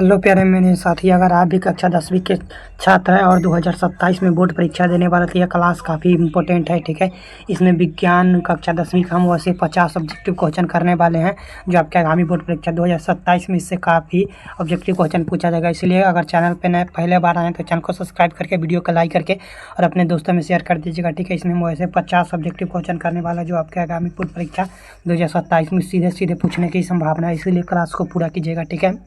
Hello प्यारे मेरे साथी, अगर आप भी कक्षा 10वीं के छात्र हैं और 2027 में बोर्ड परीक्षा देने वाले तो यह क्लास काफ़ी इम्पोर्टेंट है। ठीक है, इसमें विज्ञान कक्षा 10वीं का हम वैसे 50 ऑब्जेक्टिव क्वेश्चन करने वाले हैं जो आपके आगामी बोर्ड परीक्षा 2027 में इससे काफ़ी ऑब्जेक्टिव क्वेश्चन पूछा जाएगा। इसलिए अगर चैनल पर नए पहले बार आए तो चैनल को सब्सक्राइब करके वीडियो को लाइक करके और अपने दोस्तों में शेयर कर दीजिएगा। ठीक है, इसमें हम वैसे 50 ऑब्जेक्टिव क्वेश्चन करने वाला जो आपके आगामी बोर्ड परीक्षा 2027 में सीधे सीधे पूछने की संभावना है, इसीलिए क्लास को पूरा कीजिएगा। ठीक है,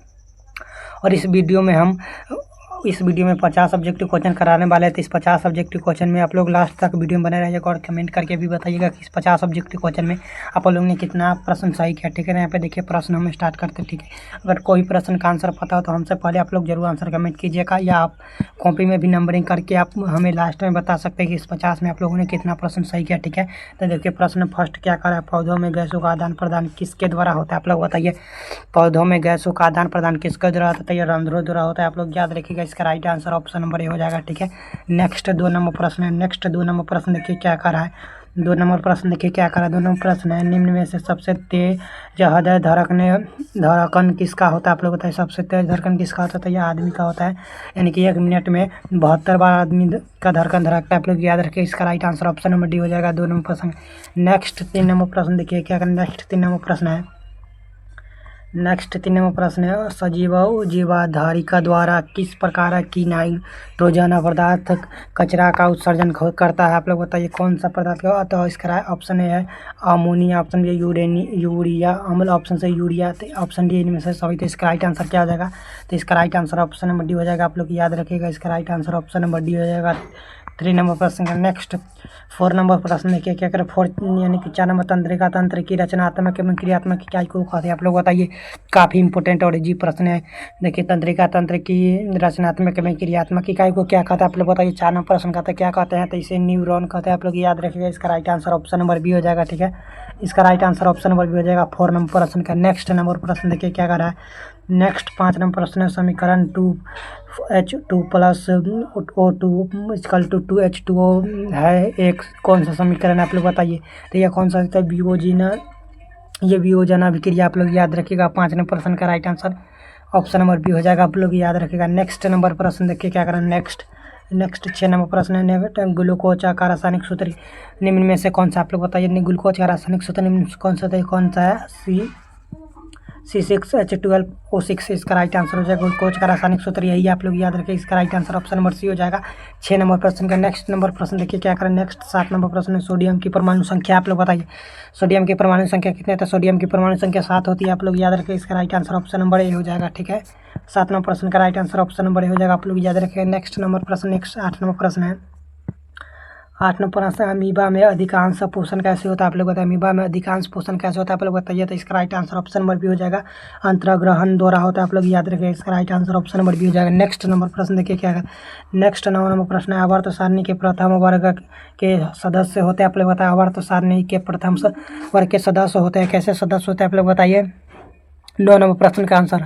और इस वीडियो में 50 सब्जेक्टिव क्वेश्चन कराने वाले हैं। तो इस 50 सब्जेक्टिव क्वेश्चन में आप लोग लास्ट तक वीडियो में बने रहिएगा और कमेंट करके भी बताइएगा कि इस 50 सब्जेक्टिव क्वेश्चन में आप लोगों ने कितना प्रश्न सही किया। ठीक है, यहाँ पे देखिए प्रश्न हम स्टार्ट करते हैं। ठीक है, अगर कोई प्रश्न का आंसर पता हो तो हमसे पहले आप लोग जरूर आंसर कमेंट कीजिएगा, या आप कॉपी में भी नंबरिंग करके आप हमें लास्ट में बता सकते हैं कि इस 50 में आप लोगों ने कितना प्रश्न सही किया। ठीक है, तो देखिए प्रश्न फर्स्ट क्या करा है, पौधों में गैसों का आदान प्रदान किसके द्वारा होता है, आप लोग बताइए। पौधों में गैसों का आदान प्रदान किसके द्वारा होता है, ये रंध्रों द्वारा होता है। आप लोग याद रखिएगा, इसका right answer option number A हो जाएगा। ठीक है, नेक्स्ट 2 नंबर प्रश्न है। नेक्स्ट 2 नंबर प्रश्न देखिए क्या करा है। 2 नंबर प्रश्न देखिए क्या करा है। 2 नंबर प्रश्न है, निम्न में से सबसे तेज हृदय धड़कन किसका होता है, आप लोग बताइए। सबसे तेज धड़कन किसका होता है, तो यह आदमी का होता है, यानी कि 1 मिनट में 72 बार आदमी का धड़कन धड़कता है। आप लोग याद रखिए, इसका right answer option number D हो जाएगा। 2 नंबर प्रश्न। नेक्स्ट 3 नंबर प्रश्न देखिए क्या करें। नेक्स्ट 3 नंबर प्रश्न है। नेक्स्ट 3 नंबर प्रश्न है, सजीव जीवाधारिका द्वारा किस प्रकार की नाइट्रोजन पदार्थ कचरा का उत्सर्जन करता है, आप लोग बताइए कौन सा पदार्थ का। तो इसका ऑप्शन ए है अमोनिया, ऑप्शन बी यूरिया अम्ल, ऑप्शन से यूरिया, तो ऑप्शन डी इनमें से सभी। तो इसका राइट आंसर क्या हो जाएगा, तो इसका right answer option number D हो जाएगा। आप लोग याद रखिएगा, इसका right answer option number D हो जाएगा 3 नंबर प्रश्न का। नेक्स्ट 4 नंबर प्रश्न देखिए क्या करें। 4 यानी कि 4 नंबर तंत्र की रचनात्मक एवं क्रियात्मक इकाई को कहते हैं, आप लोग बताइए। काफ़ी इंपॉर्टेंट और इजी प्रश्न है। देखिए तंत्र की रचनात्मक एवं क्रियात्मक इकाई को क्या कहते हैं, आप लोग बताइए। 4 नंबर प्रश्न कहते हैं क्या कहते हैं, तो इसे न्यूरॉन कहते हैं। आप लोग याद रखिएगा, इसका right answer option number B हो जाएगा। ठीक है, इसका right answer option number B हो जाएगा 4 नंबर प्रश्न का। नेक्स्ट नंबर प्रश्न देखिए क्या कर रहा है। नेक्स्ट 5 नंबर प्रश्न है, समीकरण 2H2 प्लस O2 = 2H2O है, एक कौन सा समीकरण है, आप लोग बताइए। तो यह कौन सा है, ये वियोजना अभिक्रिया, आप लोग याद रखिएगा। 5 नंबर प्रश्न का right answer option number B हो जाएगा, आप लोग याद रखिएगा। नेक्स्ट नंबर प्रश्न देखिए क्या करें। नेक्स्ट 6 नंबर प्रश्न है, ग्लूकोज का रासायनिक सूत्र निम्न में से कौन सा, आप लोग बताइए। ग्लूकोज का रासायनिक सूत्र निम्न कौन सा है, C6H12O6, इसका राइट आंसर हो जाएगा। ग्लूकोज का रासायनिक सूत्र यही आप लोग याद रखिए, इसका right answer option number C हो जाएगा 6 नंबर प्रश्न का। नेक्स्ट नंबर प्रश्न देखिए क्या करें। नेक्स्ट 7 नंबर प्रश्न है, सोडियम की परमाणु संख्या, आप लोग बताइए। सोडियम की परमाणु संख्या कितनी है, तो सोडियम की परमाणु संख्या 7 होती है, आप लोग याद रखिए। इसका right answer option number A हो जाएगा। ठीक है, 7 नंबर प्रश्न का right answer option number A हो जाएगा, आप लोग याद रखिए। नेक्स्ट 8 नंबर प्रश्न है। 8 नंबर प्रश्न, अमीबा में अधिकांश पोषण कैसे होता है, आप लोग बताइए। अमीबा में अधिकांश पोषण कैसे होता है, आप लोग बताइए। तो इसका right answer option number B हो जाएगा, अंतर्ग्रहण द्वारा होता है, आप लोग याद रखिए। इसका right answer option number B हो जाएगा। नेक्स्ट नंबर प्रश्न देखिए क्या है। नेक्स्ट 9 नंबर प्रश्न है, आवर्त सारणी के प्रथम वर्ग के सदस्य होते हैं, आप लोग बताइए। आवर्त सारणी के प्रथम वर्ग के सदस्य होते हैं, कैसे सदस्य होते हैं, आप लोग बताइए। 9 नंबर प्रश्न का आंसर,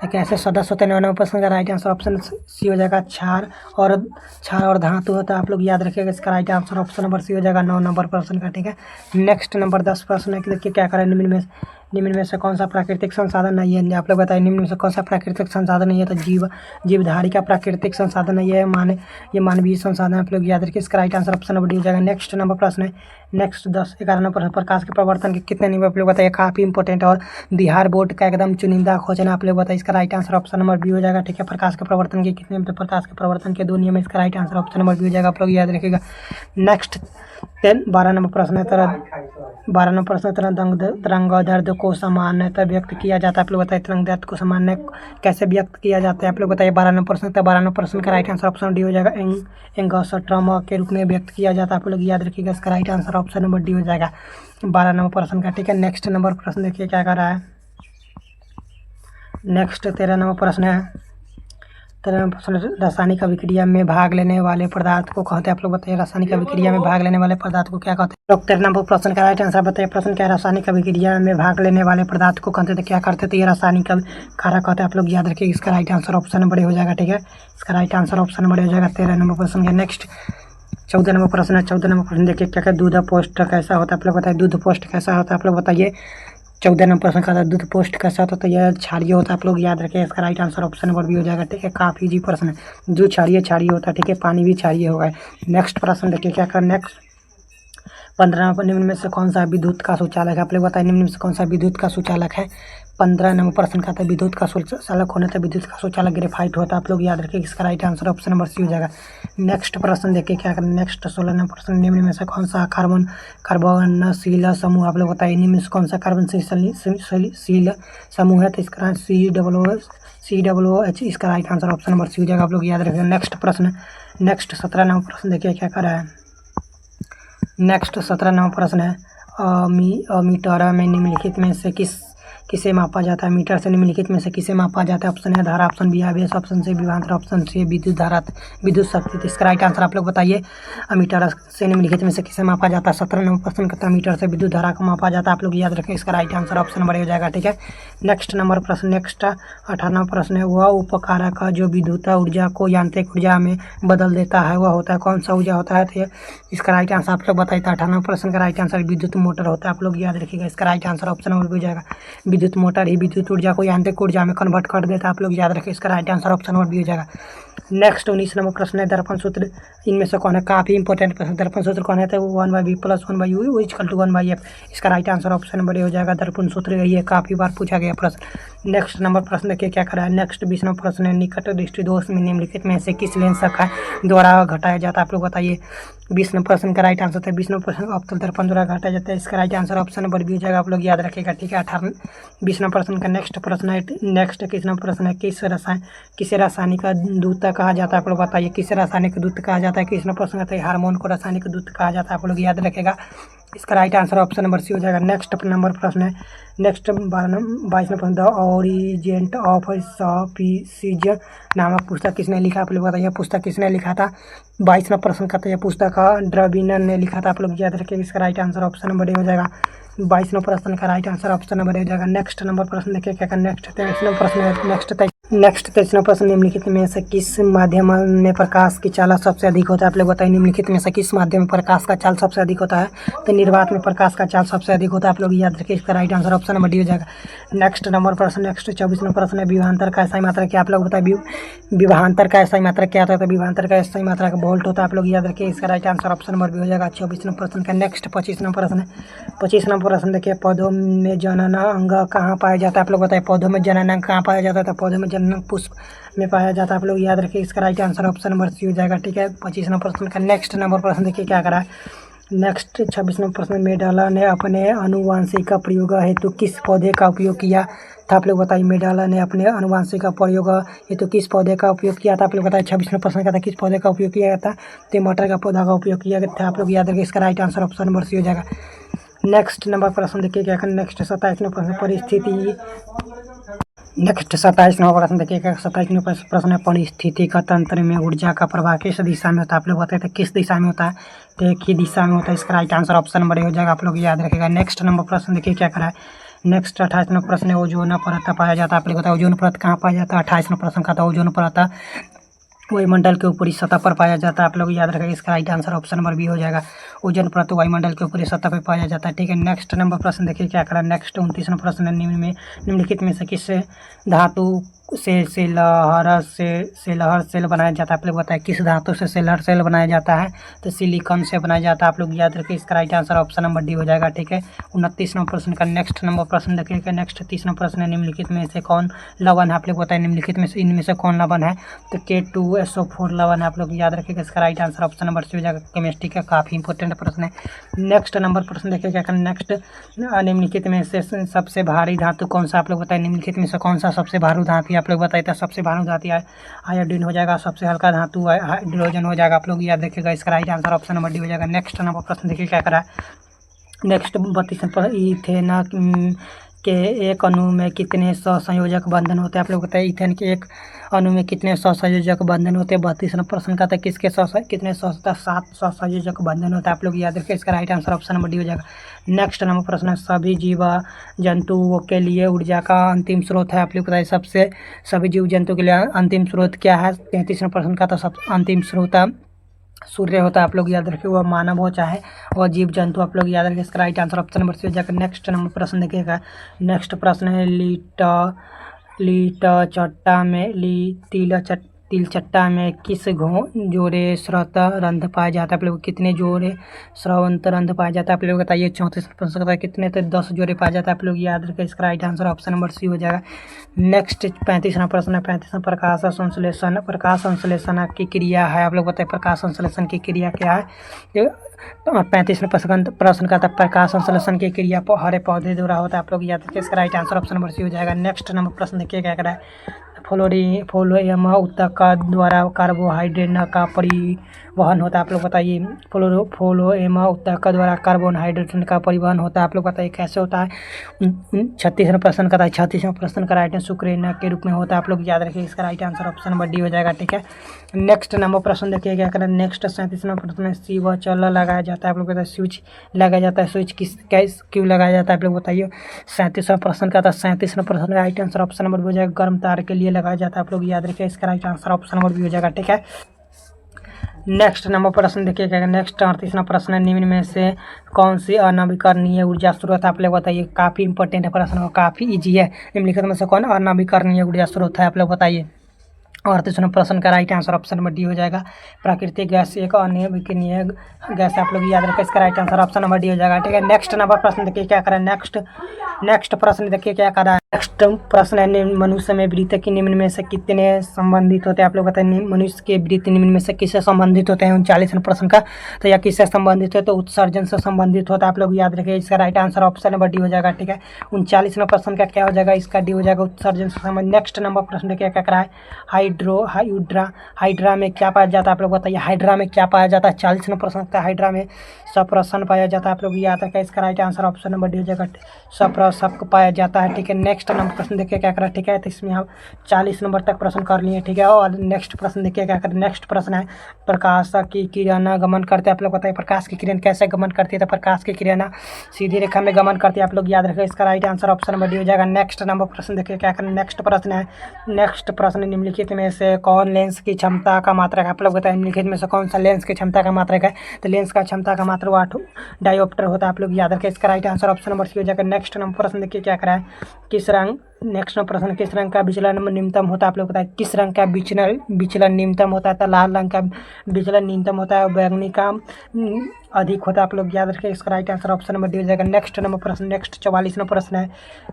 तो कैसे सदस्य होते हैं 9 नंबर प्रश्न का राइट आंसर ऑप्शन सी हो जाएगा, क्षार और धातु होता है, आप लोग याद रखिएगा। इसका right answer option number C हो जाएगा 9 नंबर प्रश्न का। ठीक है, नेक्स्ट नंबर 10 प्रश्न है कि देखिए क्या करें। निम्न में से कौन सा प्राकृतिक संसाधन नहीं है, आप लोग बताइए। निम्न में से कौन सा प्राकृतिक संसाधन नहीं है, तो जीवधारी का प्राकृतिक संसाधन नहीं है, ये मानवीय संसाधन, आप लोग याद रखिए। इसका right answer option number D हो जाएगा। नेक्स्ट नंबर प्रश्न है। नेक्स्ट 10-11 नंबर प्रश्न, प्रकाश के प्रवर्तन के कितने नियम, आप लोग बताइए। काफ़ी इंपॉर्टेंट और बिहार बोर्ड का एकदम चुनिंदा क्वेश्चन, आप लोग बताइए। इसका right answer option number B हो जाएगा। ठीक है, प्रकाश के प्रवर्तन के कितने, तो प्रकाश के प्रवर्तन के 2 नियम है, इसका right answer option number B हो जाएगा, आप लोग याद रखिएगा। नेक्स्ट 12 नंबर प्रश्न है। 12 नंबर प्रश्न, तरंगदैर्ध्य को सामान्यतः व्यक्त किया जाता है, आप लोग बताइए। तरंगदैर्ध्य को सामान्य कैसे व्यक्त किया जाता है, आप लोग बताइए। 12 नंबर प्रश्न, तो 12 नंबर प्रश्न का राइट आंसर ऑप्शन डी हो जाएगा, एंगस्ट्रॉम के रूप में व्यक्त किया जाता है, आप लोग याद रखिएगा। इसका right answer option number D हो जाएगा 12 नंबर प्रश्न का। ठीक है, नेक्स्ट नंबर प्रश्न देखिए क्या कर रहा है। नेक्स्ट 13 नंबर प्रश्न है। 13 नंबर प्रश्न, रासायनिक अभिक्रिया में भाग लेने वाले पदार्थ को कहते हैं, आप लोग बताइए। रासायनिक अभिक्रिया में भाग लेने वाले पदार्थ को क्या कहते हैं, लोग 13 नंबर प्रश्न का राइट आंसर बताइए। प्रश्न क्या है, रासायनिक अभिक्रिया में भाग लेने वाले पदार्थ को कहते थे क्या करते थे, ये रासायनिक कारक कहते हैं, आप लोग याद रखिए। इसका राइट आंसर ऑप्शन नंबर हो जाएगा। ठीक है, इसका राइट आंसर ऑप्शन नंबर हो जाएगा 13 नंबर प्रश्न का। नेक्स्ट 14 नंबर प्रश्न है। 14 नंबर प्रश्न देखिए क्या क्या, दूध पोस्ट कैसा होता है, आप लोग बताइए। दूध पोस्ट कैसा होता है, आप लोग बताइए। 14 नंबर प्रश्न का था दूध पोस्ट कैसा होता है, तो यह क्षारीय होता है। आप लोग याद रखें, इसका right answer option number B हो जाएगा। ठीक है, काफ़ी इजी प्रश्न है। दूध क्षारीय होता है। ठीक है, पानी भी क्षारीय होगा। नेक्स्ट प्रश्न देखिए क्या कर नेक्स्ट 15 नंबर निम्न में से कौन सा विद्युत का सुचालक है। आप लोग बताइए निम्न में से कौन सा विद्युत का सुचालक है। 15 नंबर प्रश्न का था विद्युत का सुचालक होने से विद्युत का सुचालक ग्रेफाइट होता है। आप लोग याद रखिए, इसका right answer option number C हो जाएगा। नेक्स्ट प्रश्न देखिए क्या करें। नेक्स्ट 16 नंबर प्रश्न निम्न में से कौन सा कार्बनशील समूह। आप लोग बताइए निम्न में से कौन सा कार्बनशील समूह है, तो इसका COOH इसका right answer option number C हो जाएगा। आप लोग याद रखिए। नेक्स्ट प्रश्न नेक्स्ट 17 नंबर प्रश्न देखिए क्या कर रहा है। नेक्स्ट 17 नंबर प्रश्न है मीटर में निम्नलिखित में से किसे मापा जाता है। मीटर से निम्नलिखित में से किसे मापा जाता है। ऑप्शन है धारा, ऑप्शन बी आवेश, ऑप्शन सी विभवांतर, ऑप्शन सी विद्युत धारा विद्युत शक्ति। तो इसका राइट आंसर आप लोग बताइए मीटर से निम्नलिखित में से किसे मापा जाता है। 17 नंबर प्रश्न कहता है मीटर से विद्युत धारा को मापा जाता है। आप लोग याद रखें, इसका राइट आंसर ऑप्शन नंबर हो जाएगा। ठीक है, नेक्स्ट नंबर प्रश्न नेक्स्ट 18 प्रश्न है वह उपकारक जो विद्युत ऊर्जा को यांत्रिक ऊर्जा में बदल देता है वह होता है कौन सा ऊर्जा होता है। तो इसका राइट आंसर आप लोग बताइए। 18 प्रश्न का राइट आंसर विद्युत मोटर होता है। आप लोग याद रखिएगा, इसका राइट आंसर ऑप्शन नंबर हो जाएगा। विद्युत मोटर ही विद्युत ऊर्जा को यांत्रिक ऊर्जा में कन्वर्ट कर देता है। आप लोग याद रखें, इसका right answer option number B हो जाएगा। नेक्स्ट 19 नंबर प्रश्न है दर्पण सूत्र इनमें से कौन है। काफी इंपॉर्टेंट प्रश्न। दर्पण सूत्र कौन है, तो 1/v + 1/u = 1/f। इसका right answer option number A हो जाएगा। दर्पण सूत्र यही है, काफी बार पूछा गया प्रश्न। नेक्स्ट नंबर प्रश्न देखिए क्या करा है। नेक्स्ट 20 नंबर प्रश्न है निकट दृष्टि दोष में निम्नलिखित में से किस लेंस का द्वारा घटाया जाता है। आप लोग बताइए 20 नंबर प्रश्न का राइट आंसर है 20 नंबर प्रश्न अवतल दर्पण द्वारा घटाया जाता है। इसका right answer option number B हो जाएगा। आप लोग याद रखेगा। ठीक है, 20 नंबर प्रश्न का नेक्स्ट प्रश्न है नेक्स्ट 21 नंबर प्रश्न है किसे रासायनिक दूत कहा जाता है। आप लोग बताइए किसे रासायनिक दूत कहा जाता है। 21 नंबर प्रश्न आता है हार्मोन को रासायनिक दूत कहा जाता है। आप लोग याद रखेगा, इसका right answer option number C हो जाएगा। नेक्स्ट नंबर प्रश्न है नेक्स्ट 22 नंबर प्रश्न द ओरिजेंट ऑफ स्पीसीज नामक पुस्तक किसने लिखा। आप लोग बताइए पुस्तक किसने लिखा था। 22 नंबर प्रश्न का तो यह पुस्तक ड्रविनर ने लिखा था। आप लोग याद रखिए, इसका right answer option number A हो जाएगा। 22 नंबर प्रश्न का right answer option number A हो जाएगा। नेक्स्ट नंबर प्रश्न देखिए क्या नेक्स्ट 23 नंबर प्रश्न है नेक्स्ट 23 नंबर प्रश्न निम्नलिखित में से किस माध्यम में प्रकाश की चाल सबसे अधिक होता है। आप लोग बताइए निम्नलिखित में से किस माध्यम में प्रकाश का चाल सबसे अधिक होता है। तो निर्वात में प्रकाश का चाल सबसे अधिक होता है। आप लोग याद रखिए, इसका right answer option number D हो जाएगा। नेक्स्ट नंबर प्रश्न नेक्स्ट 24 नंबर प्रश्न है विभवांतर का SI मात्रा क्या। आप लोग बताइए विभवांतर का SI मात्रा क्या होता है। तो विभवांतर का SI मात्रा का वोल्ट होता है। आप लोग याद रखिए, इसका right answer option number B हो जाएगा। 24 नंबर प्रश्न का नेक्स्ट 25 नंबर प्रश्न है 25 नंबर प्रश्न देखिए पौधों में जनन अंग कहाँ पाया जाता है। आप लोग बताइए पौधों में जनन अंग कहाँ पाया जाता है। तो पौधों में जनन पुष्प में पाया जाता है। आप लोग याद रखिए, इसका right answer option number C हो जाएगा। ठीक है, 25 नंबर प्रश्न का नेक्स्ट नंबर प्रश्न देखिए क्या करा है। नेक्स्ट 26 नंबर प्रश्न मेडाला ने अपने आनुवांशिक प्रयोग हेतु किस पौधे का उपयोग किया था। आप लोग बताइए मेडाला ने अपने आनुवांशिक प्रयोग हेतु किस पौधे का उपयोग किया था। आप लोग बताइए 26 नंबर प्रश्न का था किस पौधे का उपयोग किया गया था। तो मटर का पौधा का उपयोग किया गया था। आप लोग याद रखिए, इसका right answer option number C हो जाएगा। नेक्स्ट नंबर प्रश्न देखिए क्या नेक्स्ट 27 नंबर प्रश्न परिस्थिति नेक्स्ट 27 नंबर प्रश्न देखिएगा। 27 नंबर प्रश्न है परिस्थितिक तंत्र में ऊर्जा का प्रवाह किस दिशा में होता है। आप लोग बताते हैं किस दिशा में होता है। तो एक ही दिशा में होता है। इसका राइट आंसर ऑप्शन नंबर हो जाएगा। आप लोग याद रखेगा। नेक्स्ट नंबर प्रश्न देखिए क्या करा है। नेक्स्ट 28 नंबर प्रश्न है ओजोन परत पाया जाता है। आप लोग बताया ओजोन परत कहाँ पाया जाता है। 28 नंबर प्रश्न का था ओजोन परत वायुमंडल के ऊपरी सतह पर पाया जाता है। आप लोग याद रखेंगे, इसका right answer option number B हो जाएगा। ओजोन परत वायुमंडल के ऊपरी सतह पर पाया जाता है। ठीक है, नेक्स्ट नंबर प्रश्न देखिए क्या करा। नेक्स्ट 29 नंबर प्रश्न निम्नलिखित में से किस धातु से लहर सेल बनाया जाता है। आप लोग बताएं किस धातु से लहर सेल बनाया जाता है। तो सिलिकॉन से बनाया जाता है। आप लोग याद रखिए, इसका right answer option number D हो जाएगा। ठीक है, 29 नंबर प्रश्न का नेक्स्ट नंबर प्रश्न देखिएगा। नेक्स्ट 30 नंबर प्रश्न है निम्नलिखित में से कौन लवण है। आप लोग बताएं निम्नलिखित में से इनमें से कौन लवण है। तो K2SO4 लवण है। आप लोग याद रखिएगा, इसका right answer option number C हो जाएगा। केमिस्ट्री का काफी इंपॉर्टेंट प्रश्न है। नेक्स्ट नंबर प्रश्न देखिएगा। नेक्स्ट निम्नलिखित में से सबसे भारी धातु कौन सा। आप लोग बताएं निम्नलिखित में से कौन सा सबसे भारी धातु। आप लोग बताइए सबसे भारी धातु आयोडीन हो जाएगा। सबसे हल्का धातु हाइड्रोजन हो जाएगा। आप लोग याद रखिएगा, इसका right answer option number D हो जाएगा। नेक्स्ट नंबर प्रश्न देखिए क्या करा। नेक्स्ट 32 पर इथेन के एक अणु में कितने सहसंयोजक बंधन होते हैं। आप लोग बताइए इथेन के एक अणु में कितने सहसंयोजक बंधन होते हैं। 32 नंबर प्रश्न का था किसके कितने 7 सहसंयोजक बंधन होते हैं। आप लोग याद रखिए, इसका right answer option number D हो जाएगा। नेक्स्ट नंबर प्रश्न है सभी जीव जंतुओं के लिए ऊर्जा का अंतिम स्रोत है। आप लोग बताइए सभी जीव जंतु के लिए अंतिम स्रोत क्या है। 33 नंबर प्रश्न का था सब अंतिम स्रोत सूर्य होता है, आप लोग याद रखिए, वह मानव हो चाहे वह जीव जंतु, आप लोग याद रखिए। इसका right answer option number C हो जाएगा। नेक्स्ट नंबर प्रश्न देखिएगा। नेक्स्ट प्रश्न है लीट चट्टा में तिल चट्टा में किस जोड़े स्रोत रंध्र पाया जाता है? आप लोग कितने जोड़े स्रवंत रंध्र पाया जाता है? आप लोग बताइए। 34 प्रश्न का कितने? तो 10 जोड़े पाया जाता है, आप लोग याद रखें। इसका right answer option number C हो जाएगा। नेक्स्ट 35वां प्रश्न है। 35वां प्रकाश संश्लेषण की क्रिया है, आप लोग बताइए प्रकाश संश्लेषण की क्रिया क्या है? 35वें प्रश्न का था प्रकाश संश्लेषण की क्रिया हरे पौधे द्वारा होता है, आप लोग याद रखिए। इसका right answer option number C हो जाएगा। नेक्स्ट नंबर प्रश्न देखिए क्या करा है। फ्लोएम ऊतक द्वारा कार्बोहाइड्रेट का परिवहन होता है, आप लोग बताइए। फ्लोएम ऊतक द्वारा कार्बोहाइड्रेट का परिवहन होता है, आप लोग बताइए कैसे होता है? 36वां प्रश्न का था। 36वां प्रश्न का राइट शुक्राणु के रूप में होता है, आप लोग याद रखिए। इसका right answer option number D हो जाएगा, ठीक है। नेक्स्ट नंबर प्रश्न देखिए क्या करें। नेक्स्ट 37वां प्रश्न में स्विच चल लगाया जाता है, आप लोग बताइए स्विच लगाया जाता है। स्विच क्यों लगाया जाता है, आप लोग बताइए। 37वां प्रश्न का था। 37वां प्रश्न का राइट आंसर ऑप्शन नंबर हो जाएगा गर्म तार के लिए लगाया जाता है, आप लोग याद रखिए। इसका राइट आंसर ऑप्शन नंबर भी हो जाएगा, ठीक है। नेक्स्ट नंबर प्रश्न देखिएगा। नेक्स्ट 38वां प्रश्न है। निम्न में से कौन सी अनवीकरणीय ऊर्जा स्रोत आप लोग बताइए। काफ़ी इंपॉर्टेंट है प्रश्न, काफ़ी ईजी है। निम्नलिखित में से कौन अनवीकरणीय ऊर्जा स्रोत है, आप लोग बताइए। और 38वां प्रश्न का right answer option number D हो जाएगा। प्राकृतिक गैस एक अनवीकरणीय गैस, आप लोग याद रखें। इसका right answer option number D हो जाएगा, ठीक है। नेक्स्ट नंबर प्रश्न देखिए क्या करें। नेक्स्ट प्रश्न देखिए क्या कर रहा है। नेक्स्ट प्रश्न है। मनुष्य में वृत्त की निम्न में से कितने संबंधित होते हैं, आप लोग बताएं। मनुष्य के वृत्त निम्न में से किससे संबंधित होते हैं? 39वां प्रश्न का। तो यह किससे संबंधित है? तो उत्सर्जन से संबंधित होता है, आप लोग याद रखिए। इसका right answer option number D हो जाएगा, ठीक है। 39वां प्रश्न का क्या हो जाएगा? इसका डी हो जाएगा, उत्सर्जन से संबंधित। नेक्स्ट नंबर प्रश्न देखिए क्या कर रहा है। हाइड्रा में क्या पाया जाता है, आप लोग बताइए। हाइड्रा में क्या पाया जाता है? 40वां प्रश्न का। हाइड्रा में सप्रेशन पाया जाता है, आप लोग याद रखें। इसका right answer option number D हो जाएगा, सप्रेशक पाया जाता है, ठीक है। नेक्स्ट नंबर प्रश्न देखिए क्या करें, ठीक है। तो इसमें हम 40 नंबर तक प्रश्न कर लिए, ठीक है। और नेक्स्ट प्रश्न देखिए क्या करें। नेक्स्ट प्रश्न है। प्रकाश की किरण गमन करते हैं, आप लोग बताइए प्रकाश की किरण कैसे गमन करती है? तो प्रकाश की किरण सीधी रेखा में गमन करती है, आप लोग याद रखें। इसका right answer option number D हो जाएगा। नेक्स्ट नंबर प्रश्न देखिए क्या करें। नेक्स्ट प्रश्न है। नेक्स्ट प्रश्न निम्नलिखित में से कौन लेंस की क्षमता का मात्रक है, आप लोग बताएं। निम्नलिखित में से कौन सा लेंस की क्षमता का मात्रक है? तो लेंस का क्षमता का मात्रक 8 डायोप्टर होता है, आप लोग याद रखें। इसका right answer option number C हो जाएगा। नेक्स्ट नंबर प्रश्न देखिए क्या करा है। किस रंग नेक्स्ट प्रश्न किस रंग का विचलन न्यूनतम होता है, आप लोग बताएं। किस रंग का विचलन न्यूनतम होता है? तो लाल रंग का विचलन न्यूनतम होता है, बैंगनी का अधिक होता है, आप लोग याद रखें। इसका right answer option number D हो जाएगा। नेक्स्ट नंबर प्रश्न। नेक्स्ट 44वां प्रश्न है।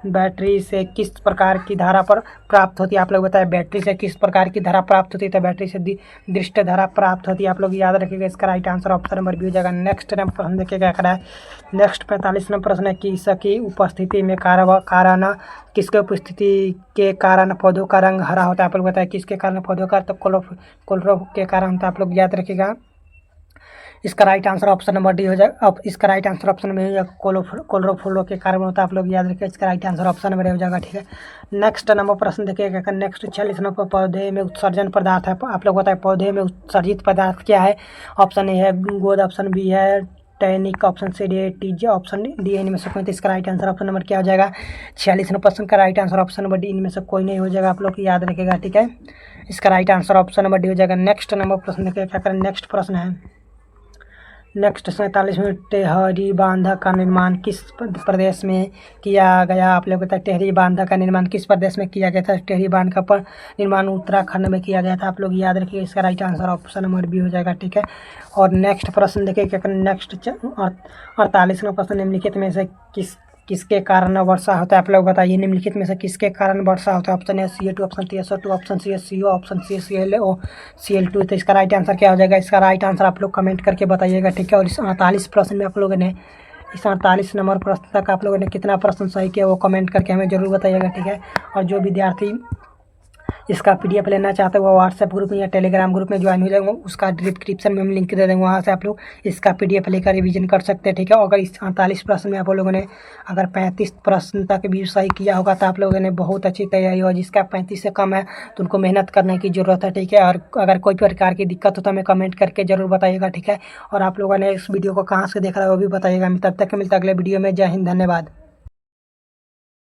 बैटरी से किस प्रकार की धारा पर प्राप्त होती है, आप लोग बताएं। बैटरी से किस प्रकार की धारा प्राप्त होती है? तो बैटरी से दृष्ट धारा प्राप्त होती है, आप लोग याद रखिएगा। इसका right answer option number B हो जाएगा। नेक्स्ट नंबर प्रश्न देखिए क्या करा है। नेक्स्ट 45वां प्रश्न है। किसकी उपस्थिति में कारण किसके उपस्थिति के कारण पौधों का रंग हरा होता है, आप लोग बताएं। किसके कारण पौधों का? तो क्लोरोफिल के कारण होता है, आप लोग याद रखिएगा। इसका right answer option number D हो जाएगा। अब इसका राइट आंसर ऑप्शन में हो जाएगा क्लोरोफिल के कारण होता है, आप लोग याद रखिए। इसका राइट आंसर ऑप्शन नंबर हो जाएगा, ठीक है। नेक्स्ट नंबर प्रश्न देखिएगा। नेक्स्ट 46 नंबर पौधे में उत्सर्जन पदार्थ है, आप लोग बताएं पौधे में उत्सर्जित पदार्थ क्या है? ऑप्शन ए है गोंद, ऑप्शन बी है टैनिक, ऑप्शन सी डी टीज, ऑप्शन डी इनमें से कोई। तो इसका राइट आंसर ऑप्शन नंबर क्या हो जाएगा? 46वां प्रश्न का right answer option number D इनमें से कोई नहीं हो जाएगा, आप लोग याद रखिएगा, ठीक है। इसका right answer option number D हो जाएगा। नेक्स्ट नंबर प्रश्न देखिए क्या करें। नेक्स्ट प्रश्न है। नेक्स्ट 47 में टेहरी बांध का निर्माण किस प्रदेश में किया गया, आप लोग बताएं। टेहरी बांध का निर्माण किस प्रदेश में किया गया था? टेहरी बांध का निर्माण उत्तराखंड में किया गया था, आप लोग याद रखिए। इसका right answer option number B हो जाएगा, ठीक है। और नेक्स्ट प्रश्न देखिए क्या करें। नेक्स्ट 48वां प्रश्न। निम्नलिखित में से किसके कारण वर्षा होता है, आप लोग बताइए। निम्नलिखित में से किसके कारण वर्षा होता है? Option A CO2, option C SO2, option C CO, option C ClO, तो इसका राइट आंसर क्या हो जाएगा? इसका राइट आंसर आप लोग कमेंट करके बताइएगा, ठीक है। और इस 48 प्रश्न में आप लोगों ने इस 48 नंबर प्रश्न तक आप लोगों ने कितना प्रश्न सही किया वो कमेंट करके हमें ज़रूर बताइएगा, ठीक है। और जो विद्यार्थी इसका PDF लेना चाहते हैं वो व्हाट्सएप ग्रुप में या टेलीग्राम ग्रुप में ज्वाइन हो जाएंगे, उसका डिस्क्रिप्शन में हम लिंक दे देंगे, वहाँ से आप लोग इसका PDF लेकर रिवीजन कर सकते हैं, ठीक है। अगर इस 48 प्रश्न में आप लोगों ने अगर 35 प्रश्न तक भी सही किया होगा तो आप लोगों ने बहुत अच्छी तैयारी हो। जिसका 35 से कम है तो उनको मेहनत करने की ज़रूरत है, ठीक है। और अगर कोई प्रकार की दिक्कत हो तो हमें कमेंट करके ज़रूर बताइएगा, ठीक है। और आप लोगों ने इस वीडियो को कहाँ से देख रहा है वो भी बताइएगा। तब तक मिलता अगले वीडियो में। जय हिंद, धन्यवाद।